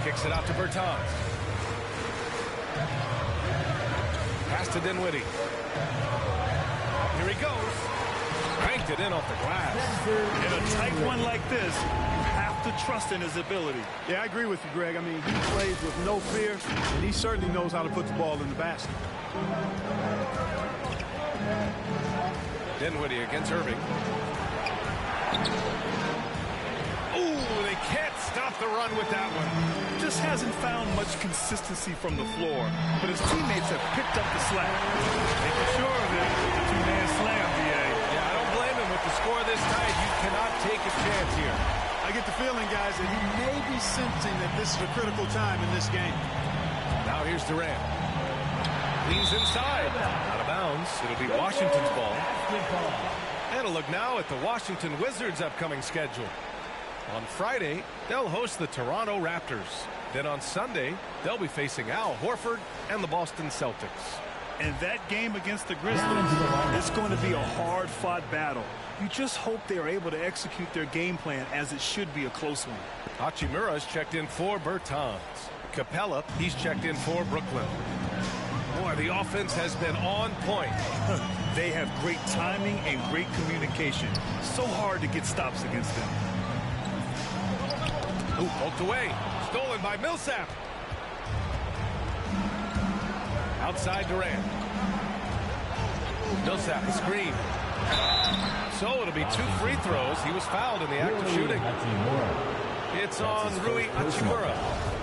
Kicks it out to Bertans. Pass to Dinwiddie. Here he goes. Banked it in off the glass. In a tight one like this, you have to trust in his ability. Yeah, I agree with you, Greg. I mean, he plays with no fear, and he certainly knows how to put the ball in the basket. Dinwiddie against Irving. Ooh, they can't stop the run with that one. Just hasn't found much consistency from the floor, but his teammates have picked up the slack. Making sure of it with the two-man slam, BA. Yeah, I don't blame him. With the score this tight, you cannot take a chance here. I get the feeling, guys, that he may be sensing that this is a critical time in this game. Now here's Durant. Leans inside. Out of bounds. It'll be Washington's ball. And a look now at the Washington Wizards' upcoming schedule. On Friday, they'll host the Toronto Raptors. Then on Sunday, they'll be facing Al Horford and the Boston Celtics. And that game against the Grizzlies, it's going to be a hard-fought battle. You just hope they are able to execute their game plan, as it should be a close one. Hachimura's checked in for Bertans. Capella, he's checked in for Brooklyn. Boy, the offense has been on point. They have great timing and great communication. So hard to get stops against them. Ooh, poked away. Stolen by Millsap. Outside Durant. Millsap, the screen. So it'll be 2 free throws. He was fouled in the act of shooting. It's on Rui Hachimura.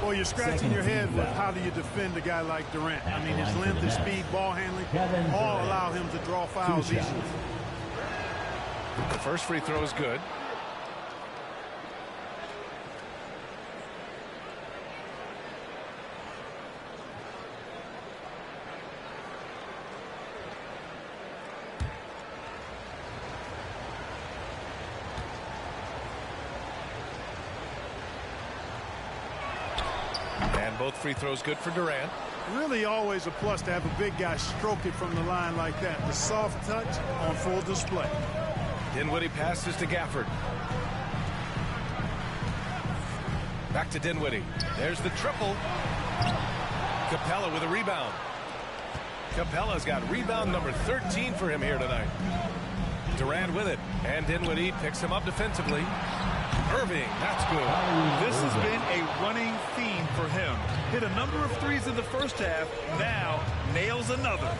Well, you're scratching your head with how do you defend a guy like Durant. I mean, his length, his speed, ball handling, all allow him to draw fouls easily. The first free throw is good. Both free throws good for Durant. Really always a plus to have a big guy stroke it from the line like that. The soft touch on full display. Dinwiddie passes to Gafford. Back to Dinwiddie. There's the triple. Capella with a rebound. Capella's got rebound number 13 for him here tonight. Durant with it. And Dinwiddie picks him up defensively. Irving, that's good. This has been a running theme for him. Hit a number of threes in the first half. Now nails another.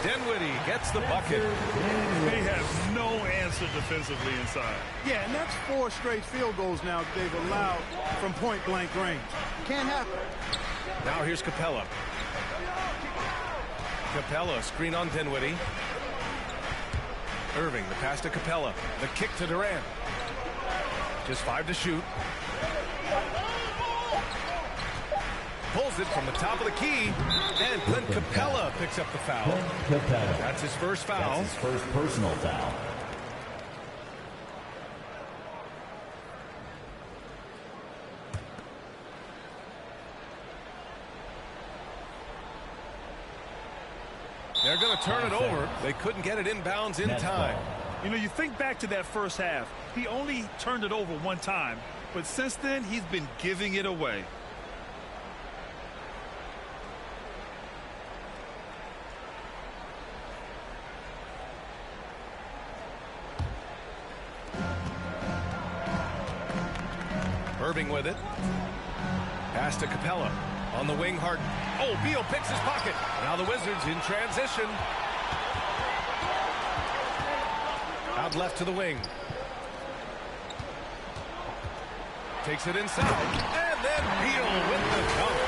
Dinwiddie gets the bucket. They have no answer defensively inside. Yeah, and that's 4 straight field goals now that they've allowed from point-blank range. Can't happen. Now here's Capella. Capella, screen on Dinwiddie. Irving, the pass to Capella. The kick to Durant. Just 5 to shoot. Pulls it from the top of the key. And Clint Capella picks up the foul. That's his first foul. That's his first personal foul. They're going to turn it over. They couldn't get it inbounds in time. You know, you think back to that first half. He only turned it over 1 time. But since then, he's been giving it away. Irving with it. Pass to Capella. On the wing, Harden. Oh, Beal picks his pocket. Now the Wizards in transition. Out left to the wing. Takes it inside. And then Beal with the dunk.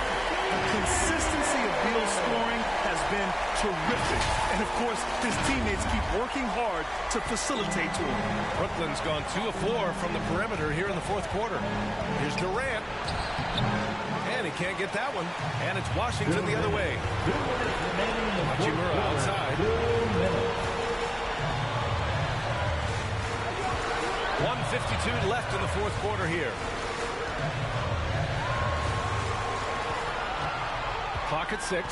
The consistency of Beal's scoring has been terrific. And, of course, his teammates keep working hard to facilitate to him. Brooklyn's gone 2 of 4 from the perimeter here in the fourth quarter. Here's Durant. And he can't get that one. And it's Washington the other way. Hachimura outside. 1:52 left in the fourth quarter here. Clock at 6.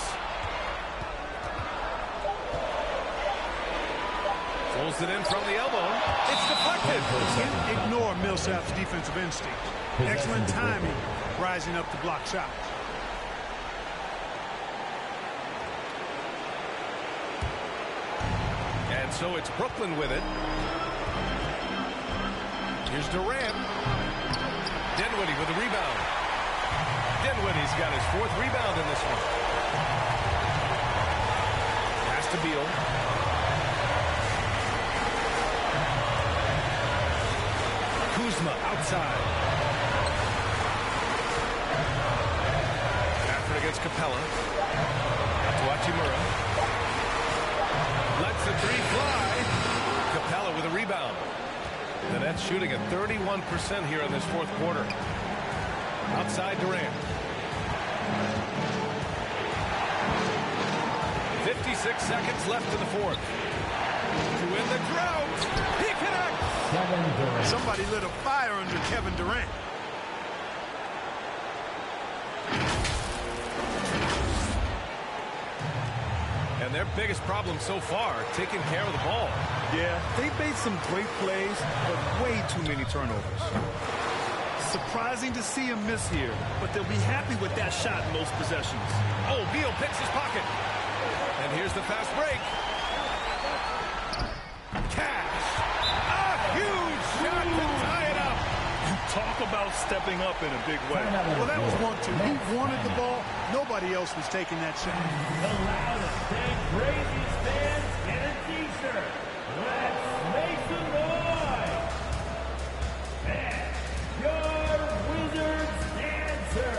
Pulls it in from the elbow. It's deflected. Can't ignore Millsap's defensive instinct. Excellent timing, rising up to block shots. And so it's Brooklyn with it. Here's Durant. Dinwiddie with the rebound. Dinwiddie's got his 4th rebound in this one. Pass to Beal. Kuzma outside. Stafford against Capella. Out to Hachimura. Lets the 3 fly. Capella with a rebound. The Nets shooting at 31% here in this 4th quarter. Outside Durant. 56 seconds left in the 4th. To win the drought. He connects. Somebody lit a fire under Kevin Durant. And their biggest problem so far, taking care of the ball. Yeah, they've made some great plays, but way too many turnovers. Surprising to see him miss here, but they'll be happy with that shot in those possessions. Oh, Beal picks his pocket. And here's the fast break. Cash. A huge shot to tie it up. Talk about stepping up in a big way. Well, that was 1-2. He wanted the ball. Nobody else was taking that shot. The loudest and craziest fans get a t-shirt. Let's make some noise. And your Wizards dancer.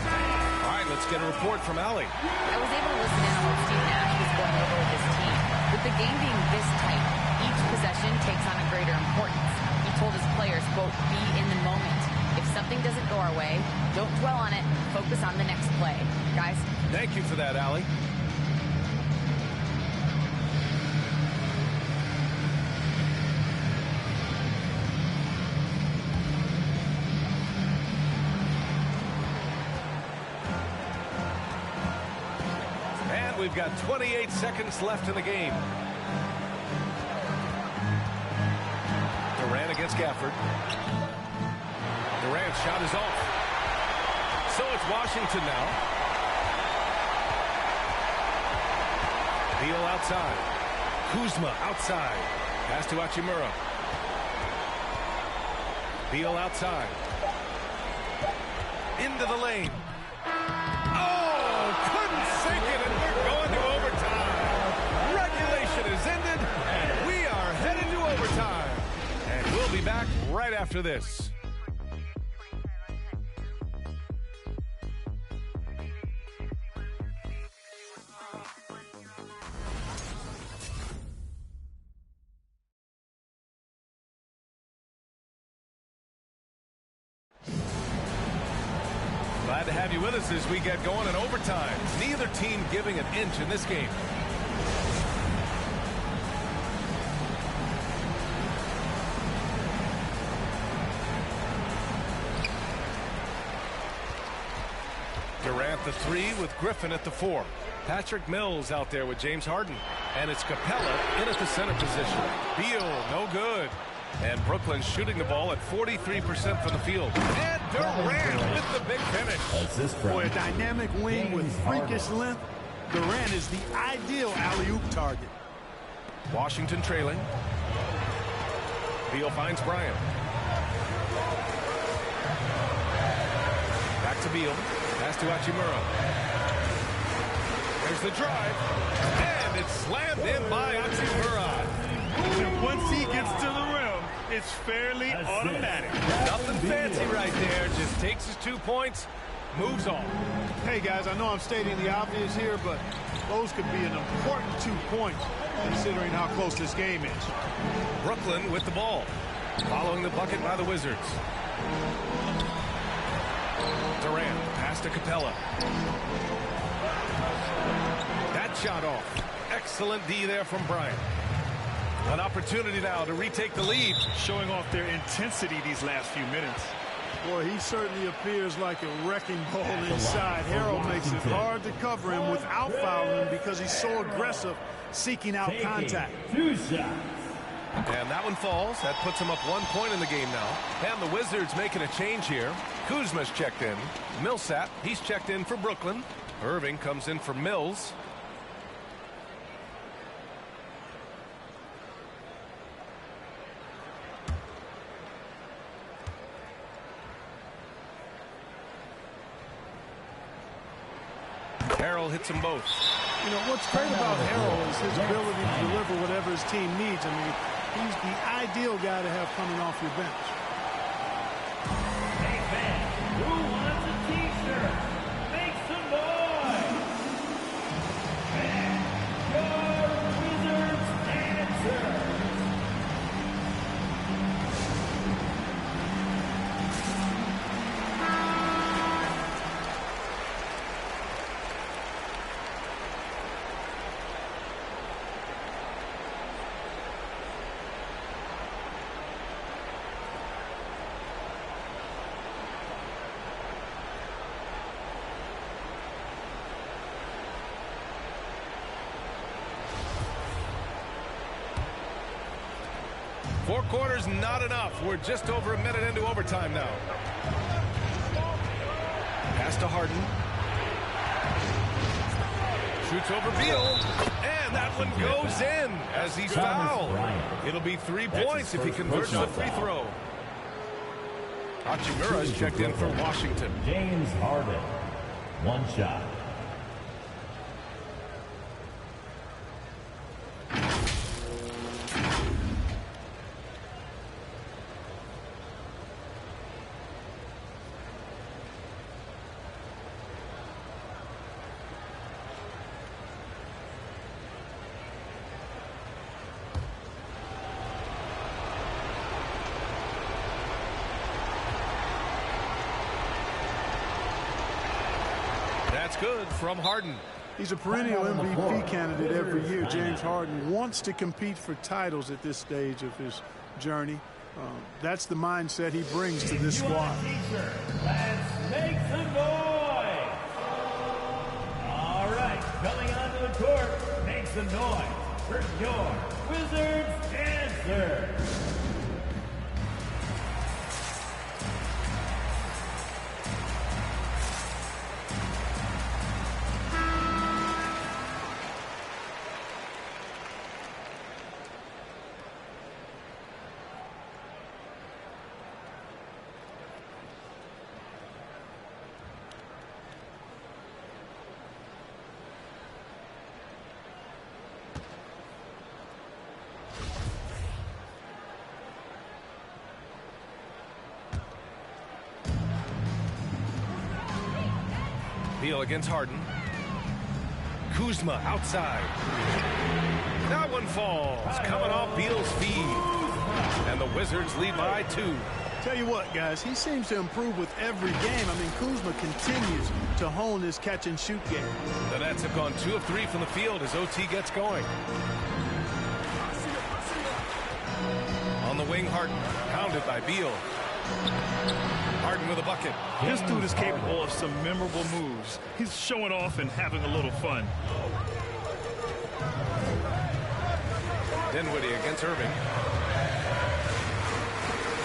All right, let's get a report from Allie. I was able to listen in on what Steve Nash was going over with his team. With the game being this tight, each possession takes on a greater importance. He told his players, quote, be in the moment. If something doesn't go our way, don't dwell on it. Focus on the next play. Guys? Thank you for that, Allie. And we've got 28 seconds left in the game. Durant against Gafford. Durant's shot is off. So it's Washington now. Beal outside. Kuzma outside. Pass to Hachimura. Beal outside. Into the lane. Oh, couldn't sink it, and we're going to overtime. Regulation is ended, and we are headed to overtime. And we'll be back right after this. Glad to have you with us as we get going in overtime. Neither team giving an inch in this game. Durant the 3 with Griffin at the 4. Patrick Mills out there with James Harden. And it's Capella in at the center position. Beal, no good. And Brooklyn shooting the ball at 43% from the field. And Durant with the big finish. Boy, a dynamic wing with freakish length. Durant is the ideal alley-oop target. Washington trailing. Beal finds Bryant. Back to Beal. Pass to Hachimura. There's the drive. And it's slammed in by Hachimura. And once he gets to the rim, it's fairly automatic. Nothing fancy right there. Just takes his 2 points, moves on. Hey, guys, I know I'm stating the obvious here, but those could be an important 2 points considering how close this game is. Brooklyn with the ball. Following the bucket by the Wizards. Durant, pass to Capella. That shot off. Excellent D there from Bryant. An opportunity now to retake the lead. Showing off their intensity these last few minutes. Boy, he certainly appears like a wrecking ball inside. Harrell makes it hard to cover him without fouling him because he's so aggressive, seeking out contact. 2 shots. And that one falls. That puts him up 1 point in the game now. And the Wizards making a change here. Kuzma's checked in. Millsap, he's checked in for Brooklyn. Irving comes in for Mills. Harrell hits them both. You know, what's great about Harrell is his ability to deliver whatever his team needs. I mean, he's the ideal guy to have coming off your bench. Hey, fans, who wants a T-shirt? Make some noise! And your Wizards answer! Four quarters, not enough. We're just over a minute into overtime now. Pass to Harden. Shoots over Beal. And that one goes in as he's fouled. It'll be 3 points if he converts the free throw. Hachimura's checked in for Washington. James Harden. 1 shot. That's good from Harden. He's a perennial MVP candidate every year. James Harden wants to compete for titles at this stage of his journey. That's the mindset he brings to this squad. Let's make some noise! All right, coming onto the court, make some noise for your Wizards answer. Beal against Harden. Kuzma outside. That one falls. Coming off Beal's feed. And the Wizards lead by 2. Tell you what, guys, he seems to improve with every game. I mean, Kuzma continues to hone his catch-and-shoot game. The Nets have gone 2 of 3 from the field as OT gets going. On the wing, Harden. Pounded by Beal. Harden with a bucket. This dude is capable of some memorable moves. He's showing off and having a little fun. Dinwiddie against Irving.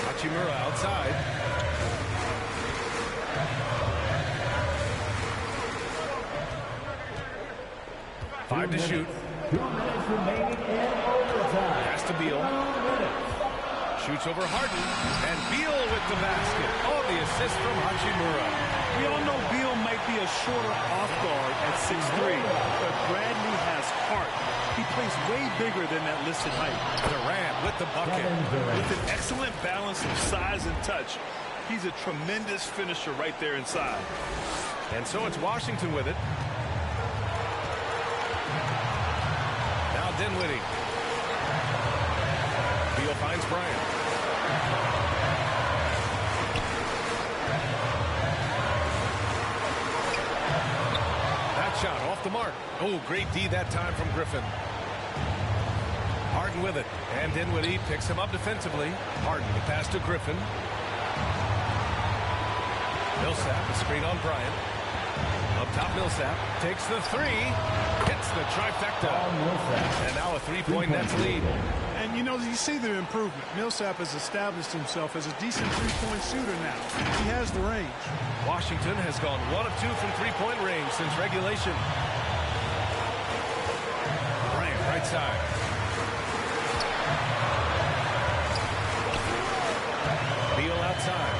Hachimura outside. Five to shoot. 2 minutes remaining in overtime. Pass to Beal. Shoots over Harden. And Beal with the basket. Oh, the assist from Hachimura. We all know Beal might be a shorter off guard at 6'3", but Bradley has heart. He plays way bigger than that listed height. Durant with the bucket. With an excellent balance of size and touch, he's a tremendous finisher right there inside. And so it's Washington with it. Now Dinwiddie. Beal finds Bryant. That shot off the mark. Oh, great D that time from Griffin. Harden with it. And Dinwiddie picks him up defensively. Harden, the pass to Griffin. Millsap, the screen on Bryant. Up top, Millsap takes the three, hits the trifecta, and now a three-point Nets lead. And, you know, you see the improvement. Millsap has established himself as a decent three-point shooter now. He has the range. Washington has gone 1 of 2 from three-point range since regulation. Bryant, right side. Beal outside.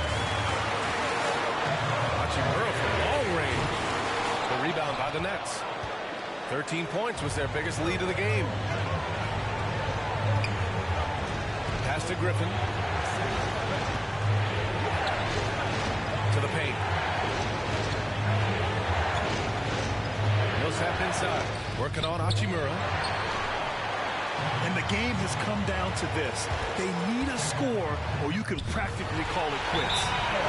Hachimura from long range. The rebound by the Nets. 13 points was their biggest lead of the game. Pass to Griffin. To the paint. Millsap inside. Working on Hachimura. And the game has come down to this. They need a score, or you can practically call it quits.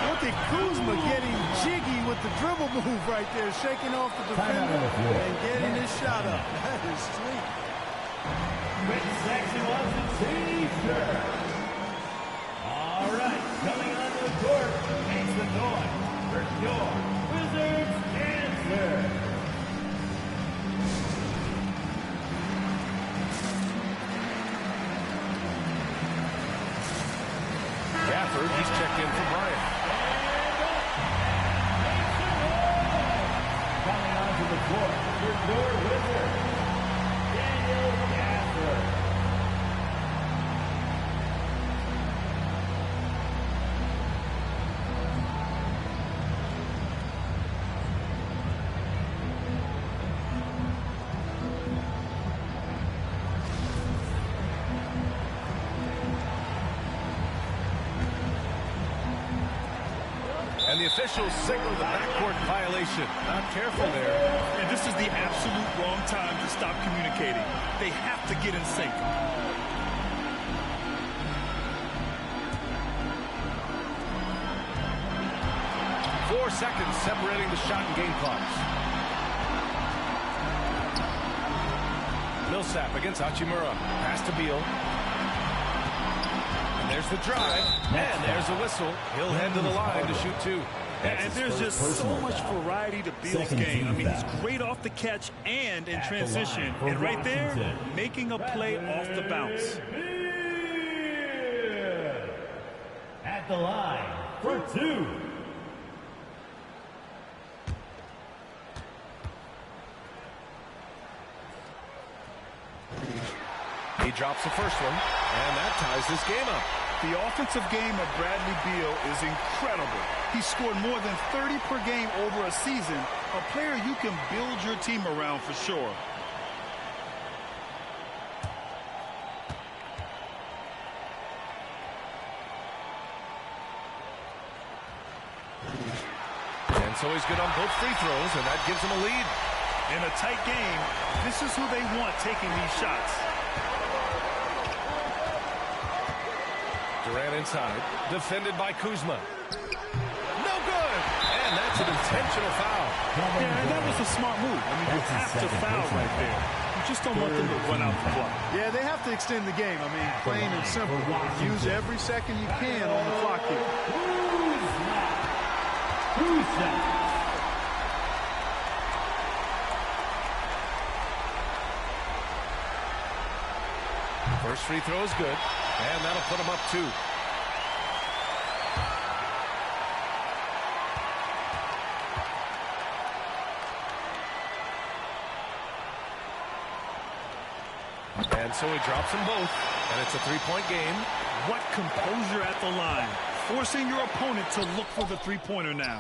Look at Kuzma getting jiggy with the dribble move right there, shaking off the defender and getting his shot up. That is sweet. Section wants a T-shirt. All right, coming onto the court, makes the noise for your Wizards answer. Gafford, he's checked in for Bryant. Coming onto the court for your Wizards, Daniel Gafford. And the officials signal the backcourt violation. Not careful there. And this is the absolute wrong time to stop communicating. They have to get in sync. 4 seconds separating the shot and game clocks. Millsap against Hachimura. Pass to Beal. And there's the drive. And there's a whistle. He'll head to the line to shoot 2. And there's just so much variety to Beal's game. I mean, he's great off the catch and in transition. And right there, making a play off the bounce. At the line for 2. He drops the first one, and that ties this game up. The offensive game of Bradley Beal is incredible. He scored more than 30 per game over a season, a player you can build your team around for sure. And so he's good on both free throws, and that gives him a lead. In a tight game, this is who they want taking these shots. Durant inside, defended by Kuzma. No good! And that's an intentional foul. Yeah, and that was a smart move. I mean, you have to foul right there. You just don't want them to run out the clock. Yeah, they have to extend the game. I mean, plain and simple. Use every second you can on the clock here. First free throw is good, and that'll put him up 2. And so he drops them both, and it's a 3-point game. What composure at the line, forcing your opponent to look for the three-pointer now.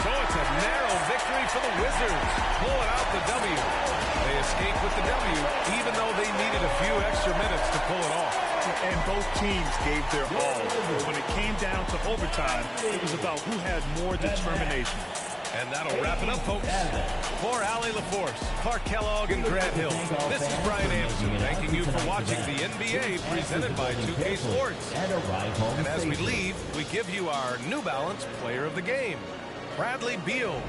So it's a narrow victory for the Wizards, pulling out the W. They escape with the W, even though they needed a few extra minutes to pull it off. And both teams gave their all. When it came down to overtime, it was about who had more determination. And that'll wrap it up, folks. For Allie LaForce, Clark Kellogg, and Grant Hill, this is Brian Anderson thanking you for watching the NBA presented by 2K Sports. And as we leave, we give you our New Balance Player of the Game, Bradley Beal.